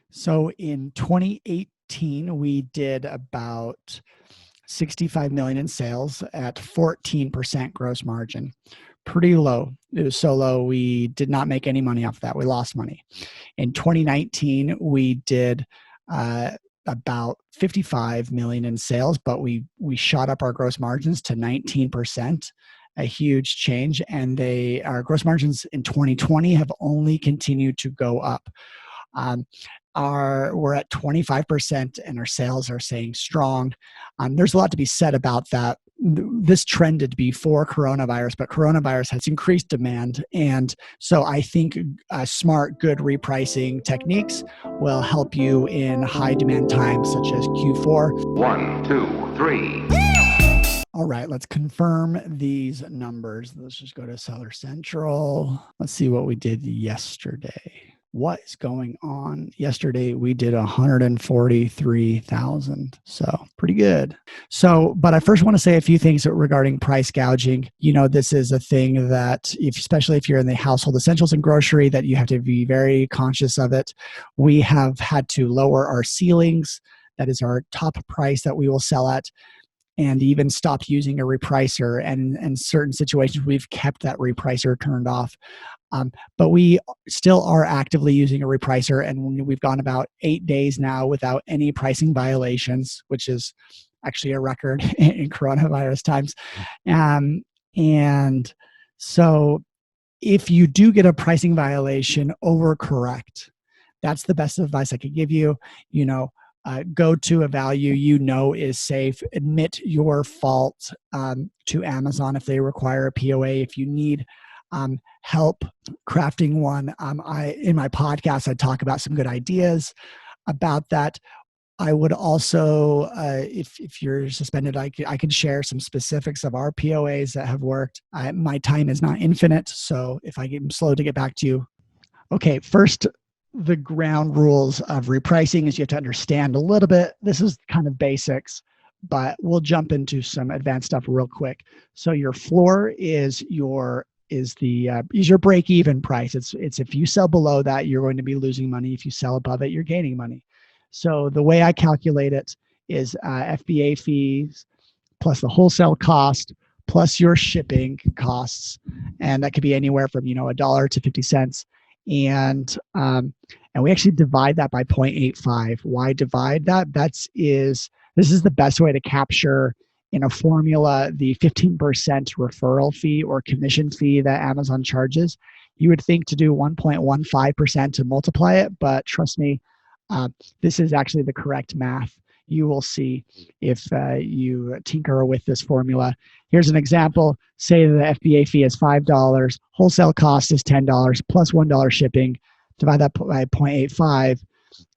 So in 2018, we did about 65 million in sales at 14% gross margin. Pretty low. It was so low, we did not make any money off of that. We lost money. In 2019, we did about 55 million in sales, but we shot up our gross margins to 19%, a huge change. And our gross margins in 2020 have only continued to go up. We're at 25% and our sales are staying strong. There's a lot to be said about that. This trended before coronavirus, but coronavirus has increased demand. And so I think smart, good repricing techniques will help you in high demand times such as Q4. 1, 2, 3. All right, let's confirm these numbers. Let's just go to Seller Central. Let's see what we did yesterday. What is going on? Yesterday, we did 143,000. So pretty good. But I first want to say a few things regarding price gouging. This is a thing that especially if you're in the household essentials and grocery, that you have to be very conscious of it. We have had to lower our ceilings. That is our top price that we will sell at, and even stopped using a repricer. And in certain situations, we've kept that repricer turned off. But we still are actively using a repricer, and we've gone about 8 days now without any pricing violations, which is actually a record in coronavirus times. And so if you do get a pricing violation, overcorrect. That's the best advice I could give you. Go to a value is safe. Admit your fault to Amazon if they require a POA. If you need help crafting one, in my podcast, I talk about some good ideas about that. I would also, if you're suspended, I could share some specifics of our POAs that have worked. My time is not infinite, so if I get slow to get back to you. Okay, first, the ground rules of repricing is you have to understand a little bit. This is kind of basics, but we'll jump into some advanced stuff real quick. So your floor is your break-even price. It's if you sell below that, you're going to be losing money. If you sell above it, you're gaining money. So the way I calculate it is FBA fees plus the wholesale cost plus your shipping costs, and that could be anywhere from $1 to 50 cents. And we actually divide that by 0.85. Why divide that? This is the best way to capture in a formula the 15% referral fee or commission fee that Amazon charges. You would think to do 1.15% to multiply it, but trust me, this is actually the correct math. You will see if you tinker with this formula. Here's an example. Say the FBA fee is $5, wholesale cost is $10 plus $1 shipping. Divide that by 0.85.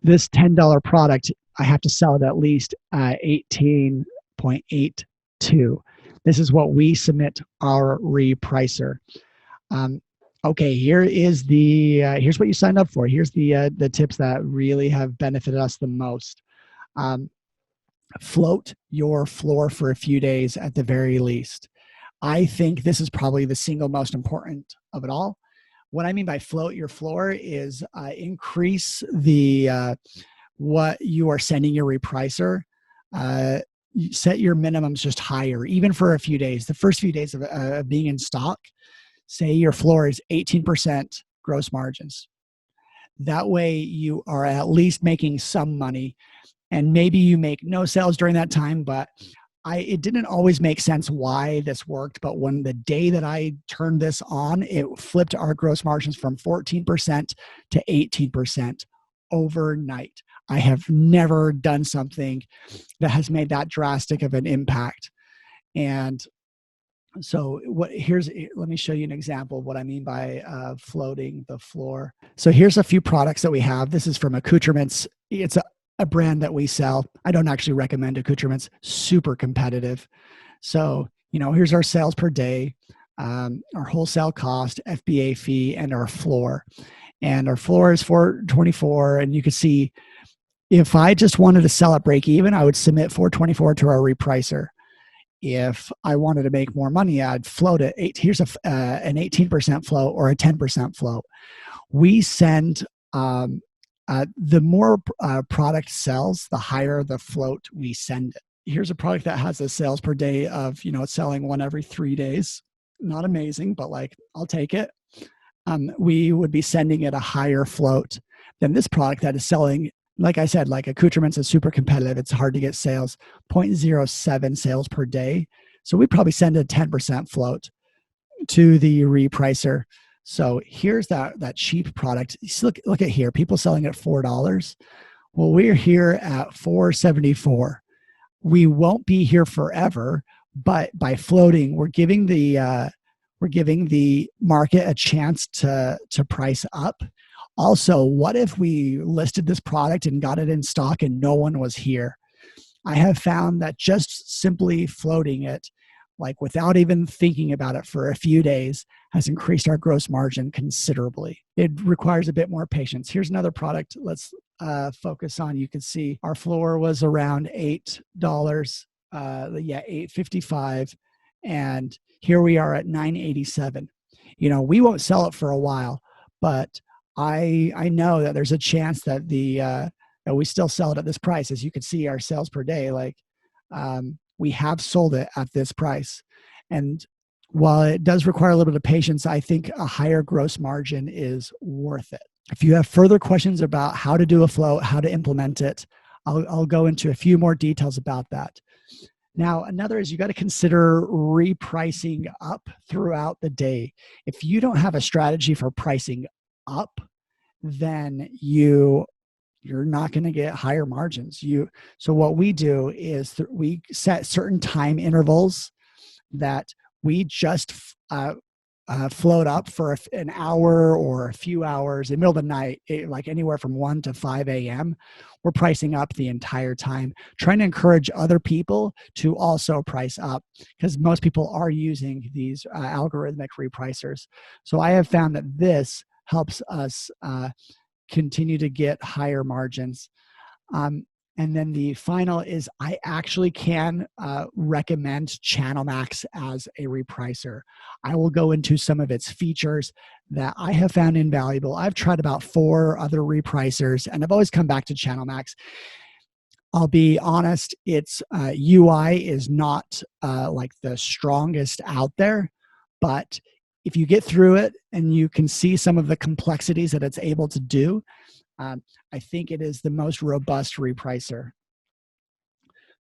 This $10 product, I have to sell it at least 18.82. This is what we submit our repricer. Okay, here's what you signed up for. Here's the tips that really have benefited us the most. Float your floor for a few days at the very least. I think this is probably the single most important of it all. What I mean by float your floor is increase the what you are sending your repricer. Set your minimums just higher, even for a few days. The first few days of being in stock, say your floor is 18% gross margins. That way you are at least making some money. And maybe you make no sales during that time, but it didn't always make sense why this worked. But when the day that I turned this on, it flipped our gross margins from 14% to 18% overnight. I have never done something that has made that drastic of an impact. And so let me show you an example of what I mean by floating the floor. So here's a few products that we have. This is from Accoutrements. It's a brand that we sell. I don't actually recommend Accoutrements, super competitive. So, here's our sales per day, our wholesale cost, FBA fee, and our floor. And our floor is $424. And you can see if I just wanted to sell at break even, I would submit $424 to our repricer. If I wanted to make more money, I'd float it. Here's an 18% float or a 10% float. We send a the more product sells, the higher the float we send it. Here's a product that has a sales per day of, it's selling one every 3 days. Not amazing, but like, I'll take it. We would be sending it a higher float than this product that is selling. Like I said, like accoutrements is super competitive. It's hard to get sales, 0.07 sales per day. So we probably send a 10% float to the repricer. So here's that cheap product. Look at here, people selling at $4. Well, we're here at $4.74. We won't be here forever, but by floating, we're giving the market a chance to price up. Also, what if we listed this product and got it in stock and no one was here? I have found that just simply floating it, like without even thinking about it for a few days, has increased our gross margin considerably. It requires a bit more patience. Here's another product. Let's focus on. You can see our floor was around $8. $8.55, and here we are at $9.87. We won't sell it for a while, but I know that there's a chance that that we still sell it at this price. As you can see, our sales per day, we have sold it at this price. And while it does require a little bit of patience, I think a higher gross margin is worth it. If you have further questions about how to do a float, how to implement it, I'll go into a few more details about that. Now, another is you got to consider repricing up throughout the day. If you don't have a strategy for pricing up, then you're not going to get higher margins. So what we do is we set certain time intervals that we just float up for an hour or a few hours in the middle of the night, like anywhere from 1 to 5 a.m. We're pricing up the entire time, trying to encourage other people to also price up, because most people are using these algorithmic repricers. So I have found that this helps us continue to get higher margins. And then the final is I actually can recommend Channelmax as a repricer. I will go into some of its features that I have found invaluable. I've tried about 4 other repricers, and I've always come back to Channelmax. I'll be honest, its UI is not like the strongest out there, but if you get through it and you can see some of the complexities that it's able to do, I think it is the most robust repricer.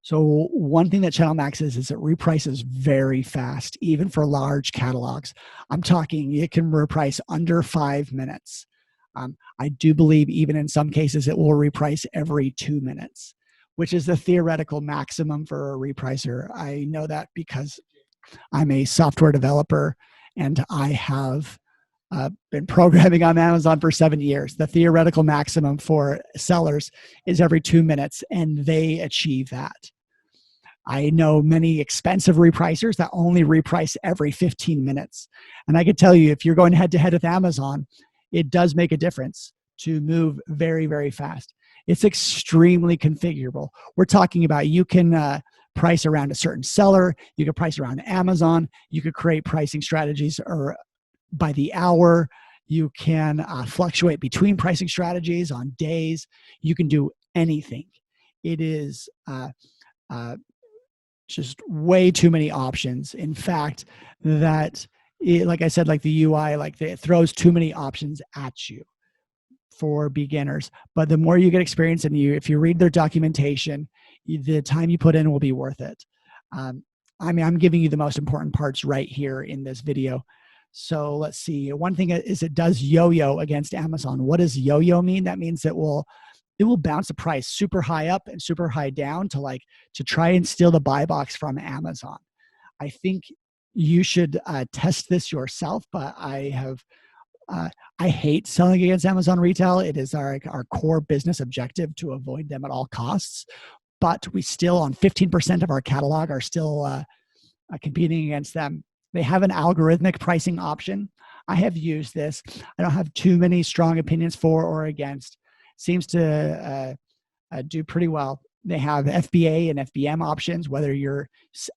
So one thing that Channelmax is it reprices very fast, even for large catalogs. I'm talking it can reprice under 5 minutes. I do believe even in some cases it will reprice every 2 minutes, which is the theoretical maximum for a repricer. I know that because I'm a software developer and I have been programming on Amazon for 7 years. The theoretical maximum for sellers is every 2 minutes, and they achieve that. I know many expensive repricers that only reprice every 15 minutes. And I can tell you, if you're going head to head with Amazon, it does make a difference to move very, very fast. It's extremely configurable. We're talking about you can price around a certain seller, you can price around Amazon, you could create pricing strategies or by the hour, you can fluctuate between pricing strategies on days, you can do anything. It is just way too many options. In fact, like I said, like the UI, it throws too many options at you for beginners. But the more you get experience and if you read their documentation, the time you put in will be worth it. I'm giving you the most important parts right here in this video. So let's see. One thing is it does yo-yo against Amazon. What does yo-yo mean? That means it will bounce the price super high up and super high down to try and steal the buy box from Amazon. I think you should test this yourself, but I hate selling against Amazon retail. It is our core business objective to avoid them at all costs. But we still, on 15% of our catalog, are still competing against them. They have an algorithmic pricing option. I have used this. I don't have too many strong opinions for or against. Seems to do pretty well. They have FBA and FBM options. Whether you're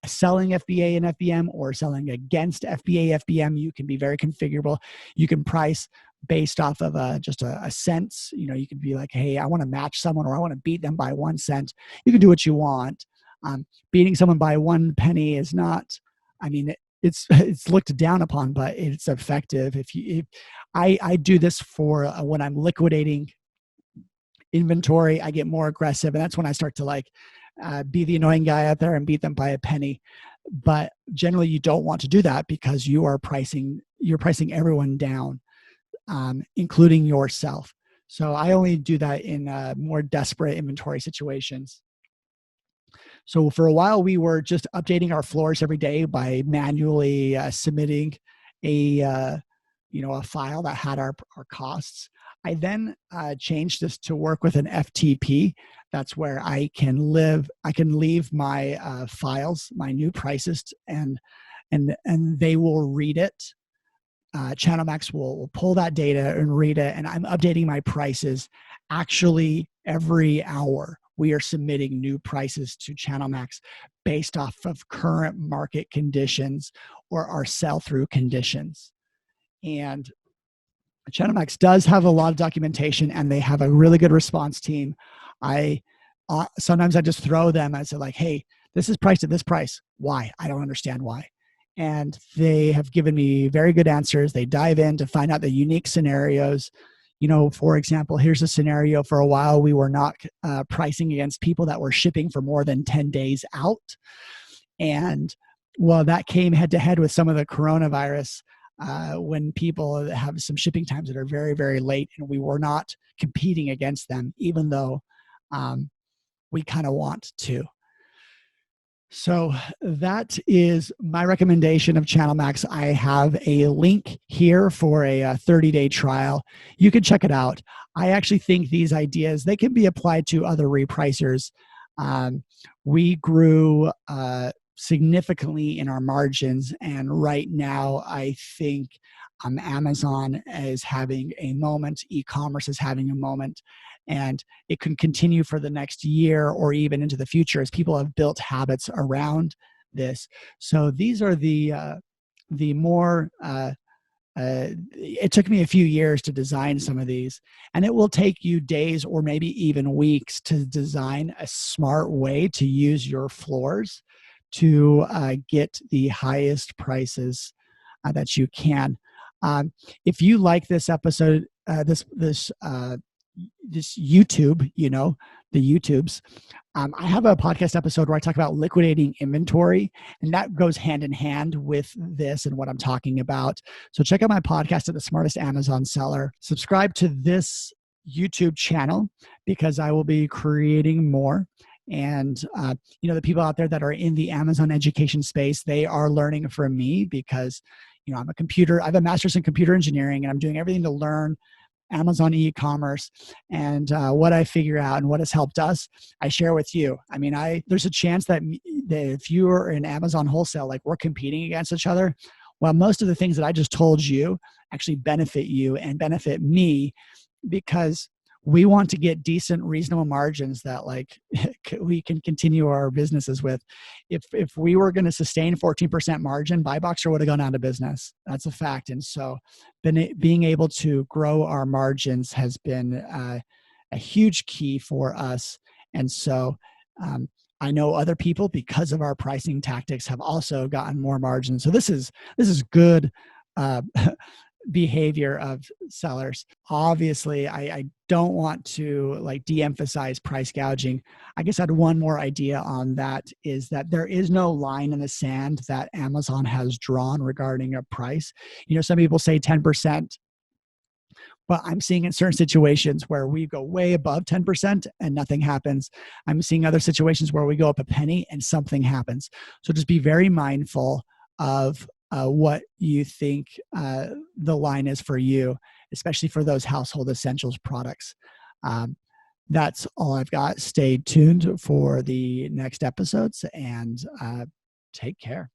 selling FBA and FBM or selling against FBA, FBM, you can be very configurable. You can price based off of just a cents. You can be like, hey, I want to match someone, or I want to beat them by 1 cent. You can do what you want. Beating someone by 1 penny is not, it's looked down upon, but it's effective. I do this for when I'm liquidating inventory, I get more aggressive, and that's when I start to be the annoying guy out there and beat them by a penny. But generally, you don't want to do that because you're pricing everyone down, including yourself. So I only do that in more desperate inventory situations. So for a while, we were just updating our floors every day by manually submitting a file that had our costs. I then changed this to work with an FTP. That's where I can leave my files, my new prices, and they will read it. Channelmax will pull that data and read it, and I'm updating my prices actually every hour. We are submitting new prices to Channelmax based off of current market conditions or our sell-through conditions. And Channelmax does have a lot of documentation, and they have a really good response team. Sometimes I just throw them. I say like, "Hey, this is priced at this price. Why? I don't understand why." And they have given me very good answers. They dive in to find out the unique scenarios. For example, here's a scenario. For a while, we were not pricing against people that were shipping for more than 10 days out. And well, that came head to head with some of the coronavirus. When people have some shipping times that are very, very late, and we were not competing against them, even though we kind of want to. So that is my recommendation of Channelmax. I have a link here for a 30-day trial. You can check it out. I actually think these ideas, they can be applied to other repricers. We grew significantly in our margins, and right now I think Amazon is having a moment, e-commerce is having a moment, and it can continue for the next year or even into the future as people have built habits around this. So these are the more it took me a few years to design some of these, and it will take you days or maybe even weeks to design a smart way to use your floors to get the highest prices that you can. If you like this episode, this YouTube, the YouTubes, I have a podcast episode where I talk about liquidating inventory, and that goes hand in hand with this and what I'm talking about. So check out my podcast at The Smartest Amazon Seller. Subscribe to this YouTube channel because I will be creating more. And, the people out there that are in the Amazon education space, they are learning from me because, I have a master's in computer engineering, and I'm doing everything to learn Amazon e-commerce, and what I figure out and what has helped us, I share with you. There's a chance that if you are in Amazon wholesale, like we're competing against each other, well, most of the things that I just told you actually benefit you and benefit me because we want to get decent, reasonable margins that we can continue our businesses with. If we were going to sustain 14% margin, BuyBoxer would have gone out of business. That's a fact. And so being able to grow our margins has been a huge key for us. And so I know other people, because of our pricing tactics, have also gotten more margins. So this is good behavior of sellers. Obviously, I don't want to de-emphasize price gouging. I guess I had one more idea on that, is that there is no line in the sand that Amazon has drawn regarding a price. Some people say 10%, but I'm seeing in certain situations where we go way above 10% and nothing happens. I'm seeing other situations where we go up a penny and something happens. So just be very mindful of what you think the line is for you, especially for those household essentials products. That's all I've got. Stay tuned for the next episodes, and take care.